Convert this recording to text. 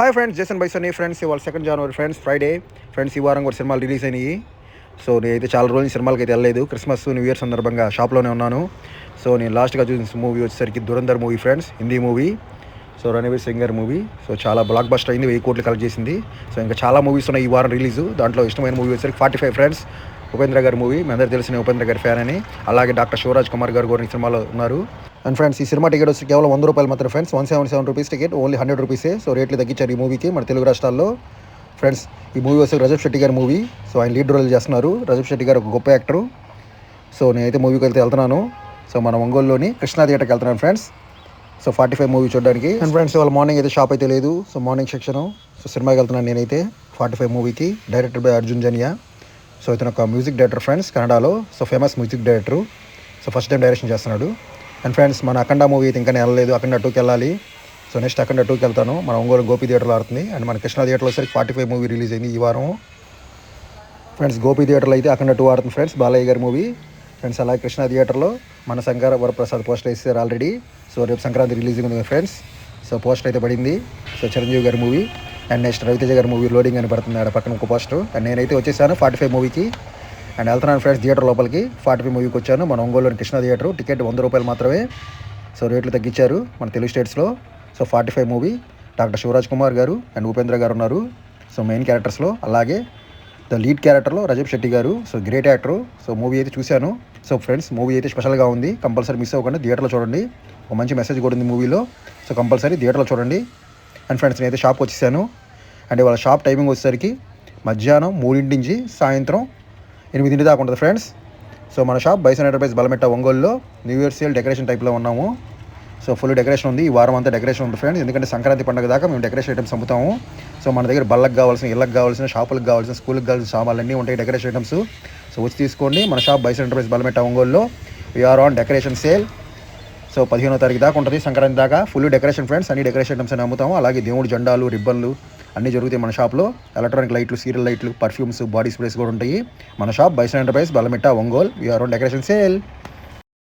Hi friends, Jason Baisani friends. ఇవాళ 2 జనవరి friends, Friday friends. ఈ వారం కూడా సినిమాలు రిలీజ్ అయినాయి. సో నేనైతే చాలా రోజులు సినిమాలకి అయితే వెళ్ళలేదు. క్రిస్మస్ న్యూ ఇయర్ సందర్భంగా షాప్లోనే ఉన్నాను. సో నేను లాస్ట్గా చూసిన మూవీ వచ్చేసరికి Dhurandhar movie friends, Hindi movie. So Ranveer Singh గారి మూవీ. సో చాలా బ్లాక్ బస్టర్ అయింది, 1000 కోట్లు కలెక్ట్ చేసింది. సో ఇంకా చాలా మూవీస్ ఉన్నాయి ఈ వారం రిలీజు. దాంట్లో ఇష్టమైన మూవీ వచ్చేసరికి 45 ఫ్రెండ్స్, ఉపేంద్ర గారి మూవీ. మీ అందరూ తెలిసిన ఉపేంద్ర గారి ఫ్యాన్ అని. అలాగే డాక్టర్ శివరాజ్ కుమార్ గారు కూడా ఈ సినిమాలో ఉన్నారు. అండ్ ఫ్రెండ్స్, ఈ సినిమా టికెట్ వచ్చి కేవలం 100 రూపాయలు మాత్రం ఫ్రెండ్స్. 177 రూపీస్ టికెట్, ఓన్లీ 100 రూపీసే. సో రేట్లు తగ్గించారు ఈ మూవీకి మన తెలుగు రాష్ట్రాల్లో. ఫ్రెండ్స్, ఈ మూవీ వచ్చి రజబ్ శెట్టి గారి మూవీ. సో ఆయన లీడ్ రోల్ చేస్తున్నారు. రజబ్ శెట్టి గారు ఒక గొప్ప యాక్టరు. సో నేనైతే మూవీకి వెళ్తున్నాను. సో మన ఒంగోలులోని కృష్ణా థియేటర్కి వెళ్తున్నాను ఫ్రెండ్స్. సో 45 మూవీ చూడడానికి. అండ్ ఫ్రెండ్స్, ఇవాళ మార్నింగ్ అయితే షాప్ అయితే లేదు. So morning section. సో సినిమాకి వెళ్తున్నాను నేనైతే 45 మూవీకి. Director by Arjun Janya. So ఇతను ఒక మ్యూజిక్ డైరెక్టర్ ఫ్రెండ్స్, కన్నడలో. So famous music director. So first time direction చేస్తున్నాడు. అండ్ ఫ్రెండ్స్, మన అఖండ మూవీ అయితే ఇంకా వెళ్ళలేదు. అఖండ 2కి వెళ్ళాలి. సో నెక్స్ట్ అఖండ 2కి వెళ్తాను. మన ఒంగోలు గోపి థియేటర్లో ఆడుతుంది. అండ్ మన కృష్ణా థియేటర్లో సరికి 45 మూవీ రిలీజ్ అయింది ఈ వారం. ఫ్రెండ్స్, గోపి థియేటర్లో అయితే అఖండ 2 ఆడుతుంది ఫ్రెండ్స్, బాలయ్య గారి మూవీ. ఫ్రెండ్స్, అలాగే కృష్ణా థియేటర్లో మన శంకర వరప్రసాద్ పోస్టర్ వేసారు ఆల్రెడీ. సో రేపు సంక్రాంతి రిలీజింగ్ ఉంది ఫ్రెండ్స్. సో పోస్టర్ అయితే పడింది. సో చిరంజీవి గారి మూవీ. అండ్ నెక్స్ట్ రవితేజ గారి మూవీ లోడింగ్ అని పడుతుంది ఆడ పక్కన ఒక పోస్టర్. అండ్ నేనైతే వచ్చేసాను 45 మూవీకి. అండ్ వెళ్తున్నాను ఫ్రెండ్స్ థియేటర్ లోపలికి. 45 మూవీకి వచ్చాను. మన ఒంగోలులోని కృష్ణా థియేటర్. టికెట్ 100 రూపాయలు మాత్రమే. సో రేట్లు తగ్గించారు మన తెలుగు స్టేట్స్లో. So 45 movie. Doctor Shivaraj Kumar garu and Upendra గారు ఉన్నారు సో మెయిన్ క్యారెక్టర్స్లో. అలాగే ద లీడ్ క్యారెక్టర్లో రజబ్ శెట్టి గారు. So great actor. So movie అయితే చూశాను. సో ఫ్రెండ్స్, మూవీ అయితే స్పెషల్గా ఉంది. కంపల్సరీ మిస్ అవ్వకుండా థియేటర్లో చూడండి. ఒక మంచి మెసేజ్ కూడా ఉంది మూవీలో. సో కంపల్సరీ థియేటర్లో చూడండి. అండ్ ఫ్రెండ్స్, నేనైతే షాప్కి వచ్చేసాను. అండ్ ఇవాళ షాప్ టైమింగ్ వచ్చేసరికి మధ్యాహ్నం 3 నుంచి సాయంత్రం 8 దాకా ఉంటుంది ఫ్రెండ్స్. సో మన షాప్ బైసన్ ఎంటర్ప్రైజ్ బలమెట్ట ఒంగోలులో న్యూ ఇయర్ సేల్ డెకరేషన్ టైప్లో ఉన్నాము. సో ఫుల్ డెకరేషన్ ఉంది. ఈ వారం అంతా డెకరేషన్ ఉంది ఫ్రెండ్స్. ఎందుకంటే సంక్రాంతి పండుగ దాకా మేము డెకరేషన్ ఐటమ్స్ అమ్ముతాము. సో మన దగ్గర బళ్ళకి కావాల్సిన, ఇళ్ళకి కావాల్సిన, షాపులకు కావాల్సిన, స్కూల్కి కావాల్సిన సామాన్లు అన్నీ ఉంటాయి డెకరేషన్ ఐటమ్స్. సో వచ్చి తీసుకోండి. మన షాప్ బైసన్ ఎంటర్ప్రైజ్ బలమెట్ట ఒంగోలులో. We're on decoration sale. So 15వ తారీఖు దాకా ఉంటుంది, సంక్రాంతి దాకా. Full decoration friends. అన్ని డెకరేషన్ ఐటమ్స్ అని అమ్ముతాము. అలాగే దేవుడు జెండాలు, రిబ్బన్లు అన్నీ జరుగుతాయి మన షాప్లో. ఎలక్ట్రానిక్ లైట్లు, సీరియల్ లైట్లు, పర్ఫ్యూమ్స్, బాడీ స్ప్రేస్ కూడా ఉంటాయి. మన shop Bison enterprise Balametta Ongole. We are on decoration sale.